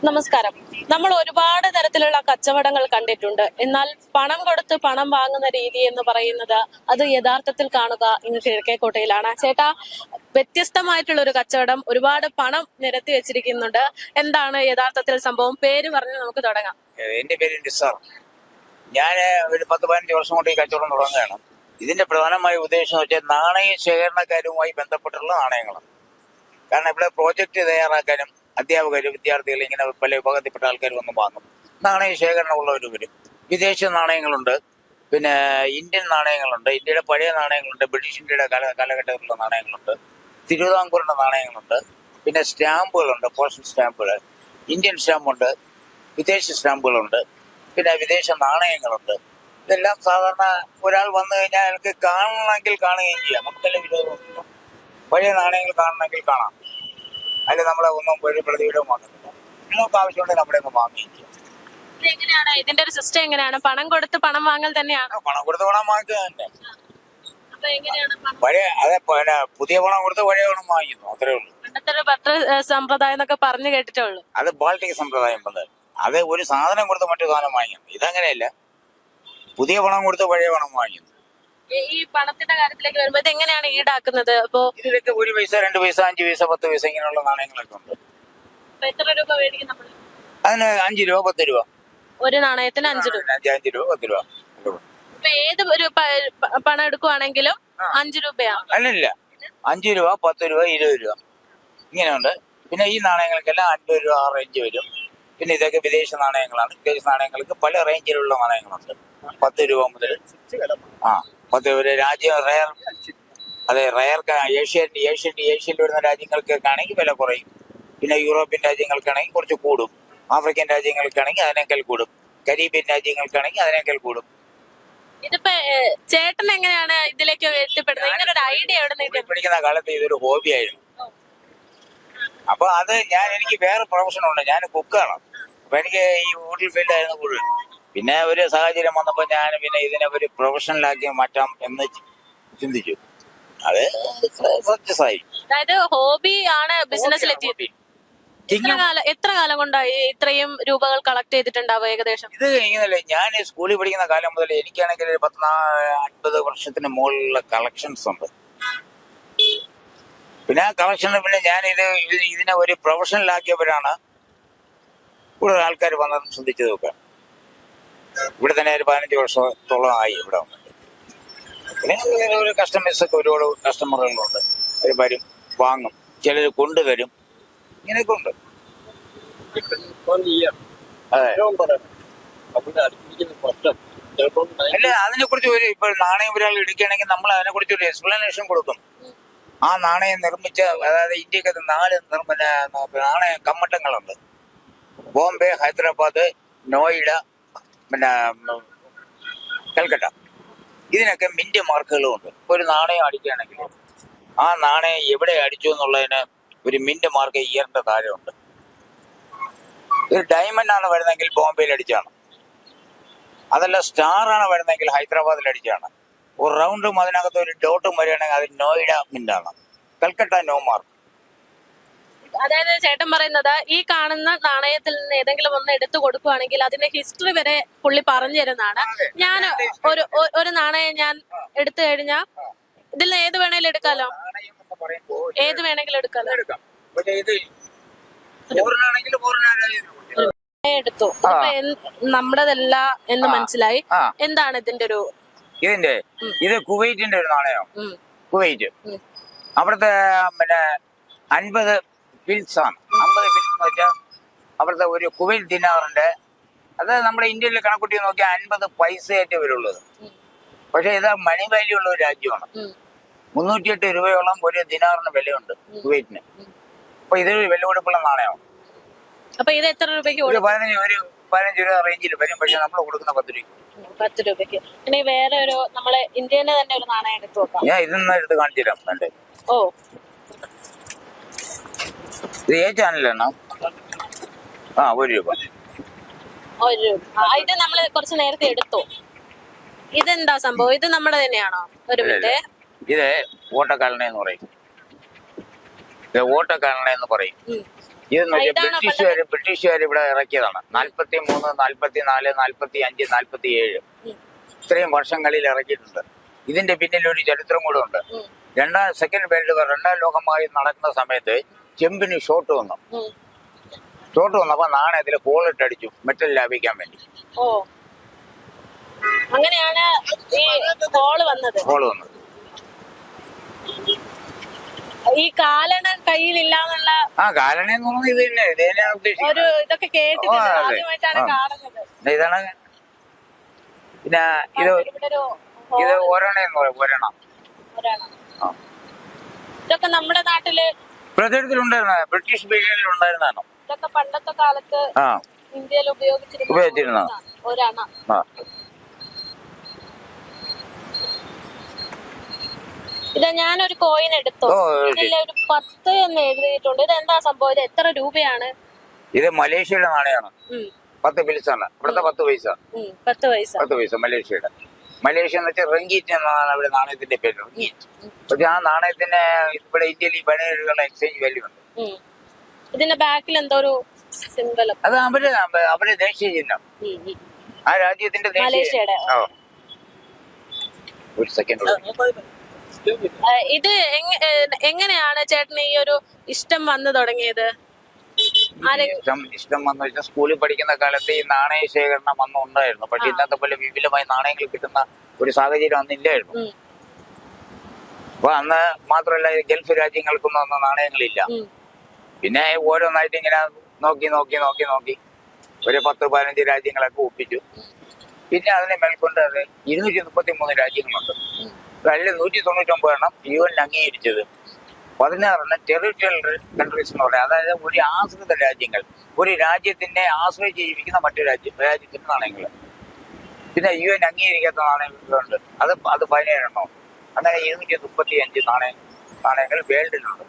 നമസ്കാരം. നമ്മൾ ഒരുപാട് തരത്തിലുള്ള കച്ചവടങ്ങൾ കണ്ടിട്ടുണ്ട്. എന്നാൽ പണം കൊടുത്ത് പണം വാങ്ങുന്ന രീതി എന്ന് പറയുന്നത് അത് യഥാർത്ഥത്തിൽ കാണുക ഇന്ന് കിഴക്കേക്കോട്ടയിലാണ്. ചേട്ടാ, വ്യത്യസ്തമായിട്ടുള്ള ഒരു കച്ചവടം, ഒരുപാട് പണം നിരത്തി വെച്ചിരിക്കുന്നുണ്ട്. എന്താണ് യഥാർത്ഥത്തിൽ സംഭവം? പേര് പറഞ്ഞ് നമുക്ക് തുടങ്ങാം. എന്റെ പേര് നിസാർ. ഞാൻ ഒരു 10-15 വർഷം കൊണ്ട് ഈ കച്ചവടം തുടങ്ങുകയാണ്. ഇതിന്റെ പ്രധാനമായ ഉദ്ദേശം എന്ന് വെച്ചാൽ നാണയ ശേഖരണക്കാരുമായി ബന്ധപ്പെട്ടുള്ള നാണയങ്ങളാണ്. കാരണം ഇവിടെ പ്രോജക്റ്റ് തയ്യാറാക്കാനും അധ്യാപകരും വിദ്യാർത്ഥികൾ ഇങ്ങനെ പല വിഭാഗത്തിൽപ്പെട്ട ആൾക്കാർ വന്ന് വാങ്ങും. നാണയ ശേഖരണമുള്ളവർ വരും. വിദേശ നാണയങ്ങളുണ്ട്, പിന്നെ ഇന്ത്യൻ നാണയങ്ങളുണ്ട്, ഇന്ത്യയുടെ പഴയ നാണയങ്ങളുണ്ട്, ബ്രിട്ടീഷ് ഇന്ത്യയുടെ കാലഘട്ടത്തിലുള്ള നാണയങ്ങളുണ്ട്, തിരുവിതാംകൂറിന്റെ നാണയങ്ങളുണ്ട്, പിന്നെ സ്റ്റാമ്പുകളുണ്ട്, പോസ്റ്റൽ സ്റ്റാമ്പുകൾ, ഇന്ത്യൻ സ്റ്റാമ്പുണ്ട്, വിദേശ സ്റ്റാമ്പുകളുണ്ട്, പിന്നെ വിദേശ നാണയങ്ങളുണ്ട്. ഇതെല്ലാം സാധാരണ ഒരാൾ വന്നു കഴിഞ്ഞാൽ അയാൾക്ക് കാണണമെങ്കിൽ കാണുകയും ചെയ്യാം. നമുക്കെല്ലാം വിരോധമൊന്നുമില്ല. പഴയ നാണയങ്ങൾ കാണണമെങ്കിൽ കാണാം. അതിൽ നമ്മളെ ഒന്നും ഒരു പ്രതിവിധവും വാങ്ങുന്നില്ല. നിങ്ങൾക്ക് ആവശ്യമുണ്ടെങ്കിൽ നമ്മുടെ ഒന്ന് വാങ്ങുകയും ചെയ്യാം. എങ്ങനെയാണ് ഇതിന്റെ ഒരു സിസ്റ്റം? എങ്ങനെയാണ് പണം കൊടുത്ത് പണം വാങ്ങൽ തന്നെയാണ്? പണം കൊടുത്ത് പണം വാങ്ങിക്കുക തന്നെ. പഴയ അതെ, പുതിയ പണം കൊടുത്ത് പഴയ പണം വാങ്ങിക്കുന്നു, അത്രേ ഉള്ളൂ. പണ്ടത്തെ ബട്ടർ സമ്പ്രദായം എന്നൊക്കെ പറഞ്ഞു കേട്ടിട്ടുള്ളൂ. അത് ബാൾട്ടിക് സമ്പ്രദായം പോലെ. അത് ഒരു സാധനം കൊടുത്ത് മറ്റു സാധനം വാങ്ങിക്കുന്നു. ഇതങ്ങനെയല്ല, പുതിയ പണം കൊടുത്ത് പഴയ പണം വാങ്ങിക്കുന്നു. ഈ പണത്തിന്റെ കാര്യത്തിലേക്ക് വരുമ്പോ ഇത് എങ്ങനെയാണ് ഈടാക്കുന്നത്? അപ്പോ ഇതിലൊക്കെ 1 പൈസ, 2 പൈസ, 5 പൈസ, 10 പൈസ ഇങ്ങനെയുള്ള നാണയങ്ങളൊക്കെ ഉണ്ട്. എത്ര രൂപ മേടിക്കും നമ്മൾ? അതിന് 5 രൂപ, 10 രൂപ. ഒരു നാണയത്തിന് 5 രൂപ. 5 രൂപ, 10 രൂപ. ഇപ്പൊ ഏത് ഒരു പണം എടുക്കുവാണെങ്കിലും 5 രൂപയാണ്? അല്ലല്ല, 5 രൂപ, 10 രൂപ, 20 രൂപ ഇങ്ങനെയുണ്ട്. പിന്നെ ഈ നാണയങ്ങൾക്കെല്ലാം 50 രൂപ ആ റേഞ്ച് വരും. പിന്നെ ഇതൊക്കെ വിദേശ നാണയങ്ങളാണ്. വിദേശ നാണയങ്ങൾക്ക് പല റേഞ്ചിലുള്ള നാണയങ്ങളുണ്ട്. 10 രൂപ മുതൽ 10 ഒരു രാജ്യം റയർ, അതെ, റയർ ഏഷ്യയിൽ വരുന്ന രാജ്യങ്ങൾക്കൊക്കെ ആണെങ്കിൽ വില കുറയും. പിന്നെ യൂറോപ്യൻ രാജ്യങ്ങൾക്കാണെങ്കിൽ കുറച്ച് കൂടും. ആഫ്രിക്കൻ രാജ്യങ്ങൾക്കാണെങ്കിൽ അതിനേക്കാൾ കൂടും. കരീബിയൻ രാജ്യങ്ങൾക്കാണെങ്കിൽ അതിനേക്കാൾ കൂടും. ഇതിപ്പോ ചേട്ടൻ എങ്ങനെയാണ് ഇതിലേക്ക് എത്തിപ്പെടുന്നത്? ഇങ്ങനെ ഒരു ഐഡിയ എവിടെ നിന്ന്? പഠിക്കുന്ന കാലത്ത് ഇതൊരു ഹോബി ആയിരുന്നു. അപ്പൊ അത് എനിക്ക് വേറെ പ്രൊഫഷനുണ്ട്. ഞാൻ കുക്കാണ്. അപ്പൊ എനിക്ക് ഈ ഹോട്ടൽ ഫീൽഡ് ആയിരുന്നു കൂടുതൽ. പിന്നെ ഒരു സാഹചര്യം വന്നപ്പോ ഞാൻ പിന്നെ ഇതിനെ ഒരു പ്രൊഫഷണലാക്കി മാറ്റാം എന്ന് ചിന്തിച്ചു. അത് സക്സസ് ആയി. അതായത് ഹോബി ആണ് ബിസിനസ്സിൽ എത്തിയത്. എത്ര കാലം കൊണ്ടായി ഇത്രയും രൂപകൾ കളക്ട് ചെയ്തിട്ടുണ്ടാവും ഏകദേശം? ഇത് ഇങ്ങനല്ലേ, ഞാൻ സ്കൂളിൽ പഠിക്കുന്ന കാലം മുതൽ എനിക്കാണെങ്കിൽ 50 വർഷത്തിന് മുകളിലുള്ള കളക്ഷൻസ് ഉണ്ട്. പിന്നെ ആ കളക്ഷന് പിന്നെ ഞാൻ ഇതിനെ ഒരു പ്രൊഫഷണലാക്കിയവരാണ് കൂടുതൽ ആൾക്കാർ വന്നതും ശ്രദ്ധിച്ചത് നോക്കുക. ഇവിടെ തന്നെ ഒരു 15 വർഷത്തോളം ആയി ഇവിടെ വന്നിട്ട്. പിന്നെ ഒരു കസ്റ്റമേഴ്സൊക്കെ ഒരുപാട് കസ്റ്റമറുകളുണ്ട്. അവർ വരും, വാങ്ങും, ചിലർ കൊണ്ടുവരും. ഇങ്ങനെയൊക്കെ ഉണ്ട്. അല്ല, അതിനെ കുറിച്ച് ഇപ്പോൾ നാണയം ഒരാൾ എടുക്കുകയാണെങ്കിൽ നമ്മൾ അതിനെ കുറിച്ച് ഒരു എക്സ്പ്ലനേഷൻ കൊടുക്കും. ആ നാണയം നിർമ്മിച്ച, അതായത് ഇന്ത്യക്ക് 4 നാണയ കമ്മട്ടങ്ങളുണ്ട്. ബോംബെ, ഹൈദരാബാദ്, നോയിഡ, പിന്നെ കൽക്കട്ട. ഇതിനൊക്കെ മിന്റ് മാർക്കുകളും ഉണ്ട്. ഒരു നാണയം അടിക്കുകയാണെങ്കിൽ ആ നാണയം എവിടെ അടിച്ചു എന്നുള്ളതിന് ഒരു മിന്റ് മാർക്ക് ഇയറിന്റെ താഴെയുണ്ട്. ഒരു ഡയമണ്ട് ആണ് വരുന്നതെങ്കിൽ ബോംബെയിൽ അടിച്ചാണ്. അതല്ല സ്റ്റാർ ആണ് വരുന്നതെങ്കിൽ ഹൈദരാബാദിൽ അടിച്ചാണ്. ഒരു റൗണ്ടും അതിനകത്ത് ഒരു ഡോട്ടും വരികയാണെങ്കിൽ അത് നോയിഡ മിന്റാണ്. Calcutta no mark. അതായത് ചേട്ടൻ പറയുന്നത് ഈ കാണുന്ന നാണയത്തിൽ നിന്ന് ഏതെങ്കിലും ഒന്ന് എടുത്തു കൊടുക്കുവാണെങ്കിൽ അതിന്റെ ഹിസ്റ്ററി വരെ പുള്ളി പറഞ്ഞു തരുന്നതാണ്. ഞാൻ ഒരു നാണയം ഞാൻ എടുത്തു കഴിഞ്ഞാൽ ഇതിൽ നിന്ന് ഏത് വേണേലും എടുക്കാലോ? ഏത് വേണമെങ്കിലും എടുക്കാലോ? എടുത്തു. നമ്മുടെതല്ല എന്ന് മനസ്സിലായി. എന്താണ് ഇതിന്റെ ഒരു ഇത് കുവൈറ്റിന്റെ ഒരു നാണയം. കുവൈറ്റ് അവിടുത്തെ പിന്നെ 50 ഫിൽസ് ആണ്. 50 ഫിൽസ് എന്ന് വെച്ചാൽ അവിടുത്തെ ഒരു കുവൈറ്റ് ദിനാറിന്റെ, അത് നമ്മുടെ ഇന്ത്യയിൽ കണക്കൂട്ടി നോക്കിയാൽ 50 പൈസയായിട്ട് വരുള്ളത്. പക്ഷെ ഇത് മണി വാല്യൂ ഉള്ള ഒരു രാജ്യമാണ്. 308 രൂപയോളം ഒരു ദിനാറിന് വിലയുണ്ട് കുവൈറ്റിന്. അപ്പൊ ഇത് വില കൊടുപ്പുള്ള നാണയമാണ്. അപ്പൊ ഇത് എത്ര രൂപയ്ക്ക്? ഒരു 15 രൂപ റേഞ്ചിൽ വരും. പക്ഷെ നമ്മൾ കൊടുക്കുന്ന 10 രൂപയ്ക്ക്. ഇനി വേറെ ഒരു നമ്മളെ ഇന്ത്യയിലെ തന്നെ ഒരു നാണയം എടുത്തു നോക്കാം. ഞാൻ ഇതൊന്നും എടുത്ത് കാണിച്ചു തരാം. വേണ്ടേ? ഓ, ഇത് ഏ ചാനലാണ്. 1 രൂപ. ഇത് നമ്മള് കുറച്ച് നേരത്തെ എടുത്തു. ഇതെന്താ സംഭവം? ഇത് നമ്മുടെ തന്നെയാണോ? ഒരു മിനിറ്റ്. ഇത് ഓട്ടക്കാലന എന്ന് പറയും. ഓട്ടക്കാലന എന്ന് പറയും. ഇതെന്ന് വെച്ചാൽ ഇതാണോ ബ്രിട്ടീഷുകാർ ഇവിടെ ഇറക്കിയതാണ്. 43, 44, 45, 47 ഇത്രയും വർഷങ്ങളിൽ ഇറക്കിയിട്ടുണ്ട്. ഇതിന്റെ പിന്നിൽ ഒരു ചരിത്രം കൂടെ ഉണ്ട്. സെക്കൻഡ് വേൾഡ് വാർ, രണ്ടാം ലോകമായി നടക്കുന്ന സമയത്ത് ചെമ്പിന് ഷോട്ട് വന്നപ്പോ നാണയത്തിൽ ഹോളിട്ട് അടിച്ചു, മെറ്റൽ ലാഭിക്കാൻ വേണ്ടി. ഓ, അങ്ങനെയാണ് ഈ ഹോള് വന്നത്. ഈ കാലണ കയ്യിലില്ലാന്നുള്ള കാലണെന്ന് പറഞ്ഞാൽ ഇത് തന്നെ, ഇതിനാണ് ഉദ്ദേശിക്കുന്നത്. ഒരു ഇതൊക്കെ കേട്ടിട്ടുണ്ട്, ആദ്യമായിട്ടാണ് കാണുന്നത്. ഇതാണ്. പിന്നെ ഇത് ഒരെണ്ണം ഒരെണ്ണം ഇതൊക്കെ നമ്മുടെ നാട്ടില് പ്രചാരത്തിലുണ്ടായിരുന്ന, ബ്രിട്ടീഷ് പീരീഡിൽ ഉണ്ടായിരുന്നതാണ്. ഇതൊക്കെ പണ്ടത്തെ കാലത്ത് ഇന്ത്യയിൽ ഉപയോഗിച്ചിരുന്ന ഒരെണ്ണ. ഇത് ഞാനൊരു കോയിൻ എടുത്തു. ഇതില് ഒരു 10 എന്ന് എഴുതിയിട്ടുണ്ട്. ഇത് എന്താ സംഭവം? ഇത് എത്ര രൂപയാണ്? ഇത് മലേഷ്യയുടെ നാണയമാണ്. 10 പൈസയാണ്. ഇവിടുത്തെ 10 പൈസ. 10 പൈസ മലേഷ്യയുടെ. മലേഷ്യ എന്ന് വെച്ചാൽ റിംഗീറ്റ് എന്നാണ് അവിടെ നാണയത്തിന്റെ പേര്, റിംഗീറ്റ്. പക്ഷെ ആ നാണയത്തിന് ഇവിടെ ഇന്ത്യയിൽ ഈ പഴയ എക്സ്ചേഞ്ച് വാല്യൂ ഉണ്ട്. ഇതിന്റെ ബാക്കിൽ എന്തോ ഒരു സിംബൽ. അത് അവരുടെ ദേശീയ ചിഹ്നം, ആ രാജ്യത്തിന്റെ മലേഷ്യയുടെ. ഒരു സെക്കൻഡ്. ഇത് എങ്ങനെയാണ് ചേട്ടന് ഈ ഒരു ഇഷ്ടം വന്നു തുടങ്ങിയത്? ഇഷ്ടം വന്നു വെച്ചാൽ സ്കൂളിൽ പഠിക്കുന്ന കാലത്ത് ഈ നാണയ ശേഖരണം അന്ന് ഉണ്ടായിരുന്നു. പക്ഷെ ഇന്നത്തെ പോലെ വിപുലമായി നാണയങ്ങൾ കിട്ടുന്ന ഒരു സാഹചര്യം അന്നില്ലായിരുന്നു. അപ്പൊ അന്ന് മാത്രമല്ല, ഗൾഫ് രാജ്യങ്ങൾക്കൊന്നും അന്ന് നാണയങ്ങളില്ല. പിന്നെ ഓരോന്നായിട്ട് ഇങ്ങനെ നോക്കി ഒരു 10-15 രാജ്യങ്ങളൊക്കെ ഒപ്പിച്ചു. പിന്നെ അതിനെ മേൽക്കൊണ്ട് അത് 233 രാജ്യങ്ങളുണ്ട്. അതിൽ 199 എണ്ണം UN അംഗീകരിച്ചത്, 16 ടെറിട്ടറിയൽ കൺട്രീസ് എന്ന് പറയാം. അതായത് ഒരു ആശ്രിത രാജ്യങ്ങൾ, ഒരു രാജ്യത്തിനെ ആശ്രയിച്ച് ജീവിക്കുന്ന മറ്റു രാജ്യത്തിന്റെ നാണയങ്ങൾ. പിന്നെ UN അംഗീകരിക്കാത്ത നാണയങ്ങളുണ്ട്, അത് 17 എണ്ണം. അങ്ങനെ 235 നാണയങ്ങൾ വേൾഡിലുണ്ട്.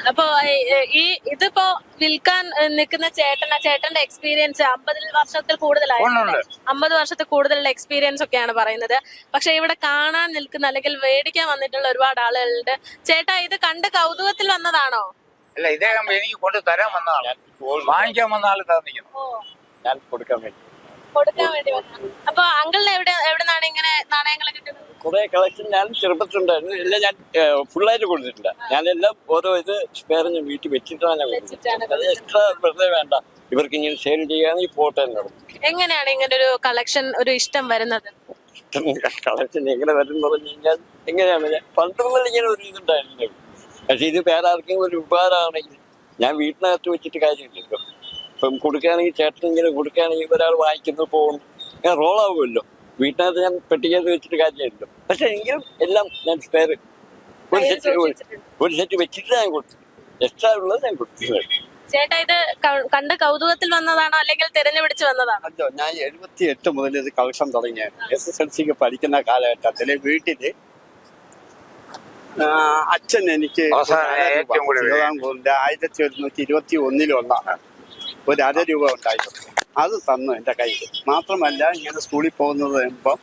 അപ്പൊ ഇതിപ്പോ വിൽക്കാൻ നിൽക്കുന്ന ചേട്ടന്റെ എക്സ്പീരിയൻസ് 50 വർഷത്തിൽ കൂടുതലായിട്ടുണ്ട്. 50 വർഷത്തിൽ കൂടുതലുള്ള എക്സ്പീരിയൻസ് ഒക്കെയാണ് പറയുന്നത്. പക്ഷെ ഇവിടെ കാണാൻ നിൽക്കുന്ന അല്ലെങ്കിൽ മേടിക്കാൻ വന്നിട്ടുള്ള ഒരുപാട് ആളുകളുണ്ട്. ചേട്ടാ, ഇത് കണ്ട് കൗതുകത്തിൽ വന്നതാണോ? അല്ല, ഇദ്ദേഹം എനിക്ക് കൊണ്ട് തരാൻ വന്നതാണ്. വാങ്ങിക്കാൻ വന്ന ആള് തന്നിരിക്കുന്നു, ഞാൻ കൊടുക്കാൻ വേണ്ടി അപ്പൊ അങ്കിളിന് എവിടെന്നാണ് ഇങ്ങനെ നാണയങ്ങൾ കിട്ടുന്നത്? കുറെ കളക്ഷൻ ഞാൻ ചെറുപ്പത്തിലുണ്ടായിരുന്നു. എല്ലാം ഞാൻ ഫുള്ളായിട്ട് കൊടുത്തിട്ടില്ല. ഞാനെല്ലാം ഓരോ ഇത് സ്പെയർ ഞാൻ വീട്ടിൽ വെച്ചിട്ടാണ് കൊടുത്തത്. അത് എക്സ്ട്രാ വെറുതെ വേണ്ട, ഇവർക്ക് ഇങ്ങനെ സെയിൽ ചെയ്യാണെങ്കിൽ പോട്ടെ എന്ന്. എങ്ങനെയാണ് ഇങ്ങനെ ഒരു കളക്ഷൻ, ഒരു ഇഷ്ടം വരുന്നത്? കളക്ഷൻ എങ്ങനെ വരും പറഞ്ഞു കഴിഞ്ഞാൽ, എങ്ങനെയാണ് പണ്ടുള്ള ഇങ്ങനെ ഒരു ഇതുണ്ടായിരുന്നു. പക്ഷെ ഇത് വേറെ ആർക്കെങ്കിലും ഒരു ഉപകാരമാണെങ്കിൽ ഞാൻ വീട്ടിനകത്ത് വെച്ചിട്ട് കാര്യമില്ലല്ലോ. ഇപ്പം കൊടുക്കുകയാണെങ്കിൽ ചേട്ടൻ ഇങ്ങനെ കൊടുക്കുകയാണെങ്കിൽ ഒരാൾ വാങ്ങിക്കുന്നു പോകുന്നു, ഞാൻ റോളാവുമല്ലോ. വീട്ടിനകത്ത് ഞാൻ പെട്ടിക്കകത്ത് വെച്ചിട്ട് കാര്യമില്ലല്ലോ. പക്ഷെ എങ്കിലും എല്ലാം ഞാൻ സ്പെയർ ഒരു സെറ്റ് വെച്ചിട്ട് ഞാൻ കൊടുത്തു. എക്സ്ട്രാ ഉള്ളത് ഞാൻ കൊടുത്തു. ചേട്ടാ, ഇത് കണ്ട് കൗതുകത്തിൽ വന്നതാണോ അല്ലെങ്കിൽ തിരഞ്ഞുപിടിച്ച് വന്നതാണോ? അല്ലോ, ഞാൻ 78 മുതൽ ഇത് കളക്ഷൻ തുടങ്ങിയത്. SSLCക്ക് പഠിക്കുന്ന കാലഘട്ടത്തില് വീട്ടില് അച്ഛൻ എനിക്ക് 1121 ഒരു $1 രൂപ ഉണ്ടായിരുന്നു. അത് തന്നു എൻ്റെ കയ്യിൽ. മാത്രമല്ല, ഇങ്ങനെ സ്കൂളിൽ പോകുന്നത് കഴിയുമ്പോൾ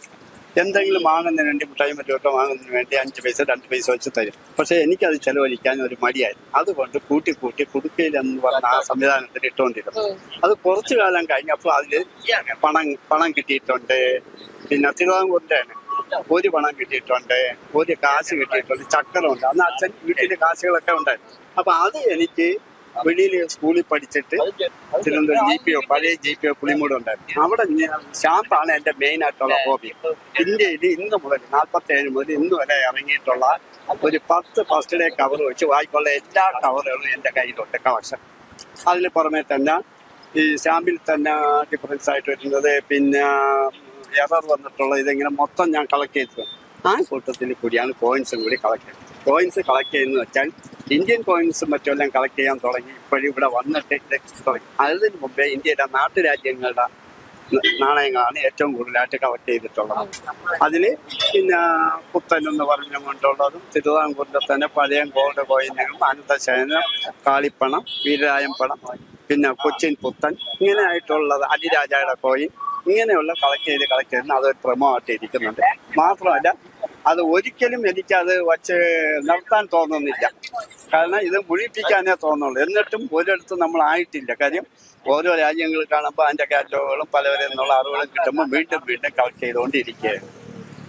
എന്തെങ്കിലും വാങ്ങുന്നതിന് വേണ്ടി, മിഠായി മറ്റോട്ടോ വാങ്ങുന്നതിന് വേണ്ടി 5 പൈസ 2 പൈസ വെച്ച് തരും. പക്ഷെ എനിക്കത് ചെലവഴിക്കാൻ ഒരു മടിയായിരുന്നു. അതുകൊണ്ട് കൂട്ടി കുടുക്കയിലെന്ന് പറഞ്ഞ ആ സംവിധാനത്തിൽ ഇട്ടുകൊണ്ടിരുന്നു. അത് കുറച്ചു കാലം കഴിഞ്ഞപ്പോൾ അതിൽ പണം കിട്ടിയിട്ടുണ്ട്. പിന്നെ തിരുവിതാംകൂറിന്റെ ഒരു പണം കിട്ടിയിട്ടുണ്ട്, ഒരു കാശ് കിട്ടിയിട്ടുണ്ട്, ചക്കരമുണ്ട്. അന്ന് അച്ഛൻ വീട്ടില് കാശുകളൊക്കെ ഉണ്ടായിരുന്നു. അപ്പൊ അത് എനിക്ക് വെളിയിൽ സ്കൂളിൽ പഠിച്ചിട്ട് തിരുവനന്തപുരം GPO, പഴയ GPO പുളിമൂട് ഉണ്ടായിരുന്നു. അവിടെ സ്റ്റാമ്പാണ് എന്റെ മെയിൻ ആയിട്ടുള്ള ഹോബി. ഇന്ത്യയിൽ ഇന്ന് മുതൽ 47 മുതൽ ഇന്ന് വരെ ഇറങ്ങിയിട്ടുള്ള ഒരു 10 ഫസ്റ്റ് ഡേ കവർ വെച്ച് വായിക്കുള്ള എല്ലാ കവറുകളും എന്റെ കയ്യിലുണ്ട് കളക്ഷൻ. അതിന് പുറമെ തന്നെ ഈ സ്റ്റാമ്പിൽ തന്നെ ഡിഫറൻസ് ആയിട്ട് വരുന്നത്, പിന്നെ എറർ വന്നിട്ടുള്ള ഇതെങ്ങനെ മൊത്തം ഞാൻ കളക്ട് ചെയ്തത്. ആ കൂട്ടത്തിൽ കൂടിയാണ് കോയിൻസും കൂടി കളക്ട് ചെയ്യുന്നത്. കോയിൻസ് കളക്ട് ചെയ്യുന്നത് വെച്ചാൽ ഇന്ത്യൻ കോയിൻസും മറ്റെല്ലാം കളക്ട് ചെയ്യാൻ തുടങ്ങി. ഇപ്പോഴും ഇവിടെ വന്നിട്ട് തുടങ്ങി. അതിന് മുമ്പേ ഇന്ത്യയുടെ നാട്ടുരാജ്യങ്ങളുടെ നാണയങ്ങളാണ് ഏറ്റവും കൂടുതലായിട്ട് കളക്ട് ചെയ്തിട്ടുള്ളത്. അതില് പിന്നെ പുത്തൻ എന്ന് പറഞ്ഞുകൊണ്ടുള്ളതും തിരുവിതാംകൂറിന്റെ തന്നെ പഴയ ഗോൾഡ് കോയിനുകളും, അനന്തശയനം, കാളിപ്പണം, വീരരായം പണം, പിന്നെ കൊച്ചിൻ പുത്തൻ, ഇങ്ങനെ ആയിട്ടുള്ളത്, അലിരാജയുടെ കോയിൻ, ഇങ്ങനെയുള്ള കളക്ട് ചെയ്ത് അതൊരു ക്രമമായിട്ട് ഇരിക്കുന്നുണ്ട്. മാത്രമല്ല അത് ഒരിക്കലും എനിക്കത് വച്ച് നിർത്താൻ തോന്നുന്നില്ല. കാരണം ഇത് മുഴിപ്പിക്കാനേ തോന്നുള്ളൂ. എന്നിട്ടും ഒരിടത്തും നമ്മൾ ആയിട്ടില്ല. കാര്യം ഓരോ രാജ്യങ്ങൾ കാണുമ്പോൾ അതിന്റെ കാറ്റലോഗുകളും പലവരിൽ നിന്നുള്ള അറിവുകളും കിട്ടുമ്പോൾ വീണ്ടും വീണ്ടും കളക്ട് ചെയ്തുകൊണ്ടിരിക്കുകയാണ്.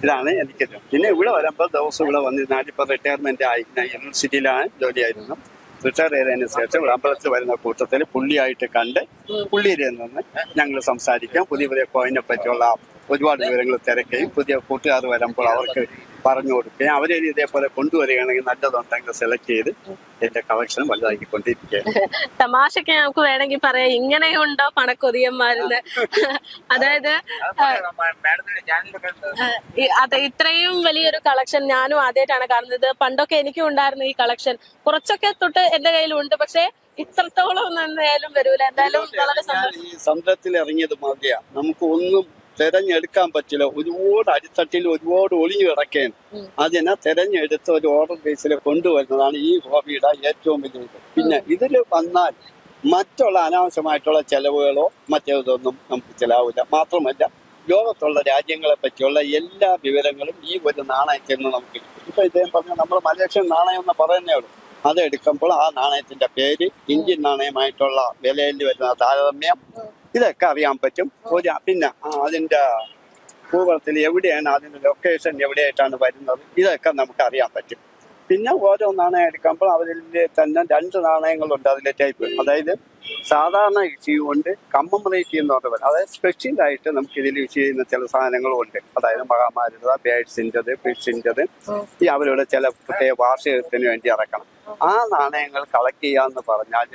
ഇതാണ് എനിക്ക്. പിന്നെ ഇവിടെ വരുമ്പോൾ ദിവസം ഇവിടെ വന്നിരുന്നാൽ ഇപ്പൊ റിട്ടയർമെന്റ് ആയി. ഞാൻ യൂണിവേഴ്സിറ്റിയിലാണ് ജോലിയായിരുന്നു. റിട്ടയർ ചെയ്തതിനു ശേഷം ഇവിടെ അമ്പലത്തിൽ വരുന്ന കൂട്ടത്തിൽ പുള്ളിയായിട്ട് കണ്ട് പുള്ളിയിൽ നിന്ന് ഞങ്ങൾ സംസാരിക്കാം. പുതിയ പുതിയ കോയിനെ പറ്റിയുള്ള ഒരുപാട് വിവരങ്ങൾ തിരക്കുകയും പുതിയ കൂട്ടുകാർ വരുമ്പോൾ അവർക്ക് പറഞ്ഞു കൊടുക്കുകയും അവരെ ഇതേപോലെ കൊണ്ടുവരികയാണെങ്കിൽ നല്ലതുണ്ടെങ്കിൽ സെലക്ട് ചെയ്ത് എന്റെ കളക്ഷൻ വലുതാക്കിക്കൊണ്ടിരിക്കുകയാണ്. തമാശക്ക് നമുക്ക് വേണമെങ്കിൽ പറയാം, ഇങ്ങനെയുണ്ടോ പണക്കൊതിയന്മാരെന്ന്. അതായത് അതെ, ഇത്രയും വലിയൊരു കളക്ഷൻ ഞാനും ആദ്യമായിട്ടാണ് കാണുന്നത്. പണ്ടൊക്കെ എനിക്കും ഉണ്ടായിരുന്നു ഈ കളക്ഷൻ. കുറച്ചൊക്കെ തൊട്ട് എന്റെ കയ്യിലുണ്ട്, പക്ഷെ ഇത്രത്തോളം ഒന്നും എന്തായാലും വരൂല. എന്തായാലും വളരെ സന്തോഷം. ഈ സമുദ്രത്തിൽ ഇറങ്ങിയത് മതിയാ, നമുക്ക് ഒന്നും തെരഞ്ഞെടുക്കാൻ പറ്റില്ല. ഒരുപാട് അടിത്തട്ടിൽ ഒരുപാട് ഒളിഞ്ഞു കിടക്കുകയാണ്. അതിനെ തെരഞ്ഞെടുത്ത് ഒരു ഓർഡർ ബേസിൽ കൊണ്ടുവരുന്നതാണ് ഈ ഹോബിയുടെ ഏറ്റവും വലിയ ഇത്. പിന്നെ ഇതിൽ വന്നാൽ മറ്റുള്ള അനാവശ്യമായിട്ടുള്ള ചെലവുകളോ മറ്റേതൊന്നും നമുക്ക് ചെലവില്ല. മാത്രമല്ല ലോകത്തുള്ള രാജ്യങ്ങളെ പറ്റിയുള്ള എല്ലാ വിവരങ്ങളും ഈ ഒരു നാണയത്തിൽ നിന്ന് നമുക്ക് കിട്ടും. ഇപ്പൊ ഇദ്ദേഹം പറഞ്ഞ നമ്മൾ മലേഷ്യൻ നാണയം എന്ന് പറയുന്നേ ഉള്ളൂ. അത് എടുക്കുമ്പോൾ ആ നാണയത്തിന്റെ പേര്, ഇന്ത്യൻ നാണയമായിട്ടുള്ള വിലയിൽ വരുന്ന താരതമ്യം, ഇതൊക്കെ അറിയാൻ പറ്റും. പിന്നെ അതിന്റെ ഭൂപടത്തിൽ എവിടെയാണ് അതിന്റെ ലൊക്കേഷൻ എവിടെയായിട്ടാണ് വരുന്നത്, ഇതൊക്കെ നമുക്ക് അറിയാൻ പറ്റും. പിന്നെ ഓരോ നാണയം എടുക്കുമ്പോൾ അതിൽ തന്നെ 2 നാണയങ്ങളുണ്ട് അതിലെ ടൈപ്പ്. അതായത് സാധാരണ ഇഷ്യൂ ഉണ്ട്, കമ്മമറേറ്റീവ് എന്ന് പറഞ്ഞത്. അതായത് സ്പെഷ്യലായിട്ട് നമുക്ക് ഇതിൽ ഇഷ്യൂ ചെയ്യുന്ന ചില സാധനങ്ങളും ഉണ്ട്. അതായത് മഹാമാരുത, ബേഡ്സിൻ്റെത്, ഫിഷിൻ്റെത്, ഈ അവരുടെ ചില പ്രത്യേക വാർഷികത്തിന് വേണ്ടി ഇറക്കണം. ആ നാണയങ്ങൾ കളക്ട് ചെയ്യാന്ന് പറഞ്ഞാൽ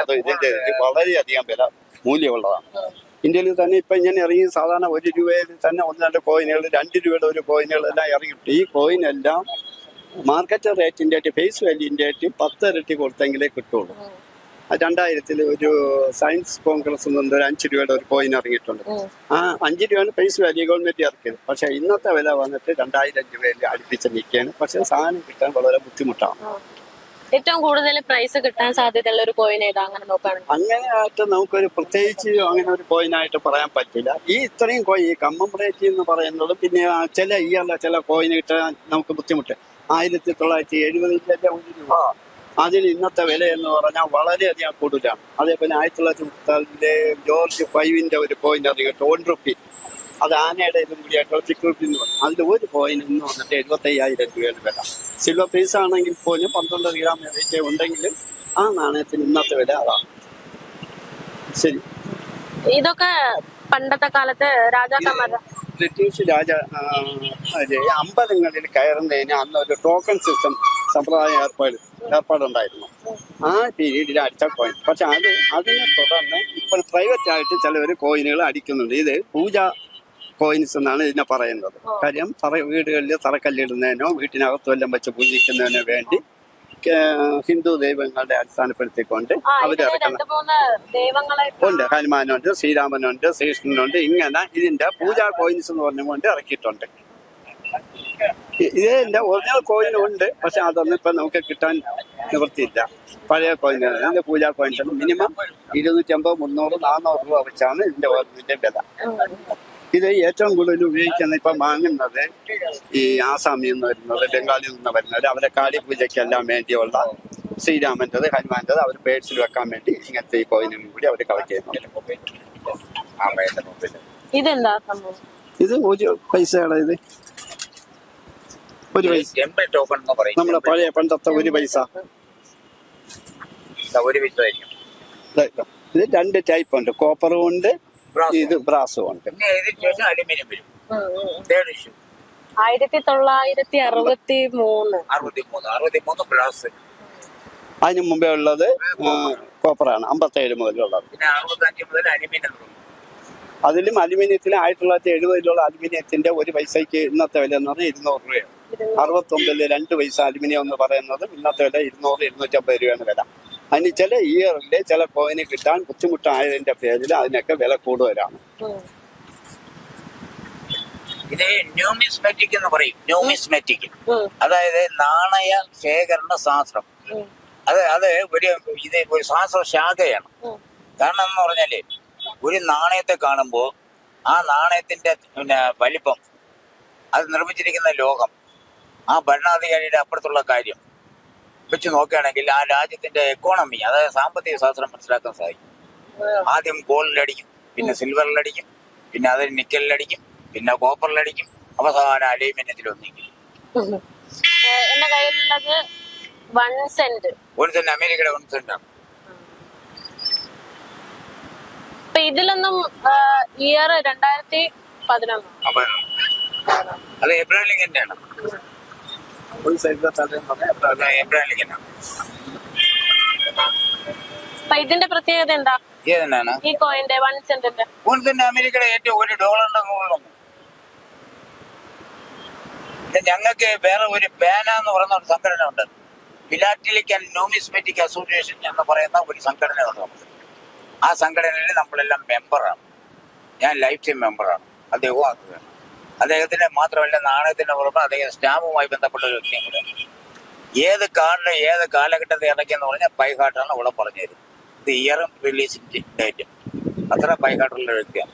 അത് ഇതിന്റെ വളരെയധികം വില മൂല്യമുള്ളതാണ്. ഇന്ത്യയിൽ തന്നെ ഇപ്പൊ ഇങ്ങനെ ഇറങ്ങി സാധാരണ 1 രൂപയിൽ തന്നെ 1-2 കോയിനുകൾ, 2 രൂപയുടെ ഒരു കോയിനുകൾ എല്ലാം ഇറങ്ങിയിട്ട് ഈ കോയിനെല്ലാം മാർക്കറ്റ് റേറ്റിന്റെ ആയിട്ട് ഫേസ് വാല്യൂന്റെ ആയിട്ട് 10 ഇരട്ടി കൊടുത്തെങ്കിലേ കിട്ടുള്ളൂ. 2000 ഒരു സയൻസ് കോൺഗ്രസ് ഒരു 5 രൂപയുടെ ഒരു കോയിൻ ഇറങ്ങിയിട്ടുണ്ട്. ആ 5 രൂപയാണ് ഫേസ് വാല്യൂ ഗവൺമെന്റ് ഇറക്കിയത്. പക്ഷെ ഇന്നത്തെ വില വന്നിട്ട് 2000 രൂപയിൽ അടുപ്പിച്ച് നിൽക്കുകയാണ്. പക്ഷെ സാധനം കിട്ടാൻ വളരെ ബുദ്ധിമുട്ടാണ്. ഏറ്റവും കൂടുതൽ പ്രൈസ് കിട്ടാൻ സാധ്യതയുള്ള ഒരു കോയിൻ ഏതാ അങ്ങനെ നോക്കുകയാണെങ്കിൽ? അങ്ങനെയായിട്ട് നമുക്കൊരു പ്രത്യേകിച്ച് അങ്ങനെ ഒരു കോയിനായിട്ട് പറയാൻ പറ്റില്ല. ഈ ഇത്രയും കോയിൻ, ഈ കമ്മമറേറ്റീവ് എന്ന് പറയുന്നത്, പിന്നെ ചില ഇയറിലെ ചില കോയിൻ കിട്ടാൻ നമുക്ക് ബുദ്ധിമുട്ട്. 1970 1 രൂപ, അതിന് ഇന്നത്തെ വില എന്ന് പറഞ്ഞാൽ വളരെയധികം കൂടുതലാണ്. അതേപോലെ 1934 ജോർജ് 5 ഒരു കോയിൻ അറിയാം, 1 റുപ്പി. അത് ആനയുടെ ഇതും കൂടിയായിട്ടുള്ള ചിക്കുറുപ്പി എന്ന് പറയും. അതിൽ ഒരു കോയിൻ ഇന്ന് വന്നിട്ട് 75,000 രൂപയാണ് വില. സിൽവർ പീസ് ആണെങ്കിൽ പോലും 12 ഗ്രാം വെയിറ്റ് ഉണ്ടെങ്കിലും ആ നാണയത്തിന് ഇന്നത്തെ വില അതാണ്. ശരി, ഇതൊക്കെ പണ്ടത്തെ കാലത്ത് രാജാക്കന്മാരുടെ ബ്രിട്ടീഷ് അമ്പലങ്ങളിൽ കയറുന്നതിന് അന്ന് ഒരു ടോക്കൺ സിസ്റ്റം സമ്പ്രദായം ഏർപ്പാടുണ്ടായിരുന്നു. ആ പീരീഡിൽ അടിച്ച കോയിൻ. പക്ഷെ അതിനെ തുടർന്ന് ഇപ്പോൾ പ്രൈവറ്റ് ആയിട്ട് ചിലവർ കോയിനുകൾ അടിക്കുന്നുണ്ട്. ഇത് പൂജ കോയിൻസ് എന്നാണ് ഇതിനെ പറയുന്നത്. കാര്യം വീടുകളിൽ തറക്കല്ലിടുന്നതിനോ വീട്ടിനകത്ത് വല്ലം വെച്ച് പൂജിക്കുന്നതിനോ വേണ്ടി ഹിന്ദു ദൈവങ്ങളുടെ അടിസ്ഥാനപ്പെടുത്തിക്കൊണ്ട് അവരിറക്കണം. ഉണ്ട്, ഹനുമാനുണ്ട്, ശ്രീരാമനുണ്ട്, ശ്രീകൃഷ്ണനുണ്ട്. ഇങ്ങനെ ഇതിന്റെ പൂജാ കോയിൻസ് എന്ന് പറഞ്ഞുകൊണ്ട് ഇറക്കിയിട്ടുണ്ട്. ഇതിന്റെ ഒറിജിനൽ കോയിനും ഉണ്ട്, പക്ഷെ അതൊന്നും ഇപ്പൊ നമുക്ക് കിട്ടാൻ നിവൃത്തിയില്ല. പഴയ കോയിനുകൾ, ഇതിന്റെ പൂജാ കോയിൻസ് മിനിമം 250, 300, 400 രൂപ വെച്ചാണ് ഇതിന്റെ ഒറിജിനൽ വില. ഇത് ഏറ്റവും കൂടുതൽ ഉപയോഗിക്കുന്ന ഇപ്പൊ വാങ്ങുന്നത് ഈ ആസാമിൽ നിന്ന് വരുന്നത്, ബംഗാളിൽ നിന്ന് വരുന്നത്, അവരെ കാളി പൂജയ്ക്കെല്ലാം വേണ്ടിയുള്ള ശ്രീരാമൻ്റെത്, ഹനുമാൻ്റെത് അവർ പേഴ്സിൽ വെക്കാൻ വേണ്ടി ഇങ്ങനത്തെ ഈ കോയിനും കൂടി അവർ കളക്ട് ചെയ്യുന്നുണ്ട്. ഇതെന്താ സംഭവം? ഇത് 1 പൈസയുടെ, ഇത് 1 പൈസ, നമ്മുടെ പഴയ പണ്ടത്തെ 1 പൈസ. ഇത് 2 ടൈപ്പ് ഉണ്ട്, കോപ്പറും ഉണ്ട്, ഇത് ബ്രാസും ഉണ്ട്. 1963 ബ്രാസ്. അതിന് മുമ്പേ ഉള്ളത് കോപ്പറാണ്, 57 മുതലുള്ളത്. അതിലും അലുമിനിയത്തിലും 1970 അലുമിനിയത്തിന്റെ 1 പൈസയ്ക്ക് ഇന്നത്തെ വില എന്ന് പറഞ്ഞാൽ 200 രൂപയാണ്. 69 2 പൈസ അലുമിനിയം എന്ന് പറയുന്നത് ഇന്നത്തെ വില 200-250 രൂപയാണ് വില. അതിന് ചില ഇയറിലെ ചില കോയിന് കിട്ടാൻ ബുദ്ധിമുട്ടായതിന്റെ പേരിൽ അതിനൊക്കെ വില കൂടുതലാണ്. ഇത് ന്യൂമിസ്മാറ്റിക് എന്ന് പറയും. ന്യൂമിസ്മാറ്റിക് അതായത് നാണയ ശേഖരണ ശാസ്ത്രം. അത് ഒരു ശാസ്ത്ര ശാഖയാണ്. കാരണം എന്ന് പറഞ്ഞാല് ഒരു നാണയത്തെ കാണുമ്പോൾ ആ നാണയത്തിന്റെ വലിപ്പം, അത് നിർമ്മിച്ചിരിക്കുന്ന ലോകം, ആ ഭരണാധികാരിയുടെ അപ്പുറത്തുള്ള കാര്യം വെച്ച് നോക്കുകയാണെങ്കിൽ ആ രാജ്യത്തിന്റെ എക്കോണമി, അതായത് സാമ്പത്തിക ശാസ്ത്രം മനസ്സിലാക്കാൻ സാധിക്കും. ആദ്യം ഗോൾഡിലടിക്കും, പിന്നെ സിൽവറിലടിക്കും, പിന്നെ അത് നിക്കലിലടിക്കും, പിന്നെ കോപ്പറിലടിക്കും, അവസാനം അലൂമിനിയത്തിൽ ഒന്നിക്കും. എന്റെ കയ്യിലുള്ളത് 1 സെന്റ്. 1 സെന്റ് അമേരിക്കയുടെ 1 സെന്റാണ്. അപ്പൊ ഇതിലൊന്നും ഇയർ 2011. അപ്പൊ അത് എബ്രഹാം ലിങ്കന്റെ ആണ്. ഒരു സൈഡിലെ തലയും പറഞ്ഞാൽ എബ്രഹാം ലിങ്കനാണ്. അപ്പൊ ഇതിന്റെ പ്രത്യേകത എന്താ? ഏതെന്നാണ് ഈ കോയിന്റെ 1 സെന്റിന്റെ? 1 സെന്റ് അമേരിക്കയുടെ ഏറ്റവും $1 മുകളിലൊന്നും. പിന്നെ ഞങ്ങൾക്ക് വേറെ ഒരു പേന എന്ന് പറയുന്ന ഒരു സംഘടന ഉണ്ട്, ഫിലാറ്റലിക് ആൻഡ് ന്യൂമിസ്മെറ്റിക് അസോസിയേഷൻ എന്ന് പറയുന്ന ഒരു സംഘടന ഉണ്ട് നമുക്ക്. ആ സംഘടനയിൽ നമ്മളെല്ലാം മെമ്പറാണ്. ഞാൻ ലൈഫ് ടൈം മെമ്പറാണ്. അദ്ദേഹവും ആക്കുകയാണ്. അദ്ദേഹത്തിന്റെ മാത്രമല്ല, നാണയത്തിന്റെ പുറമെ അദ്ദേഹം സ്റ്റാമ്പുമായി ബന്ധപ്പെട്ട ഒരു വ്യക്തിയും കൂടെ. ഏത് കാർഡിന് ഏത് കാലഘട്ടത്തിൽ ഇറക്കിയെന്ന് പറഞ്ഞാൽ ബൈഹാർട്ടാണ് ഇവിടെ പറഞ്ഞു തരും. ഇത് ഇയറും റിലീസിംഗ് ഡേറ്റും അത്ര ബൈഹാർട്ടുള്ള വ്യക്തിയാണ്.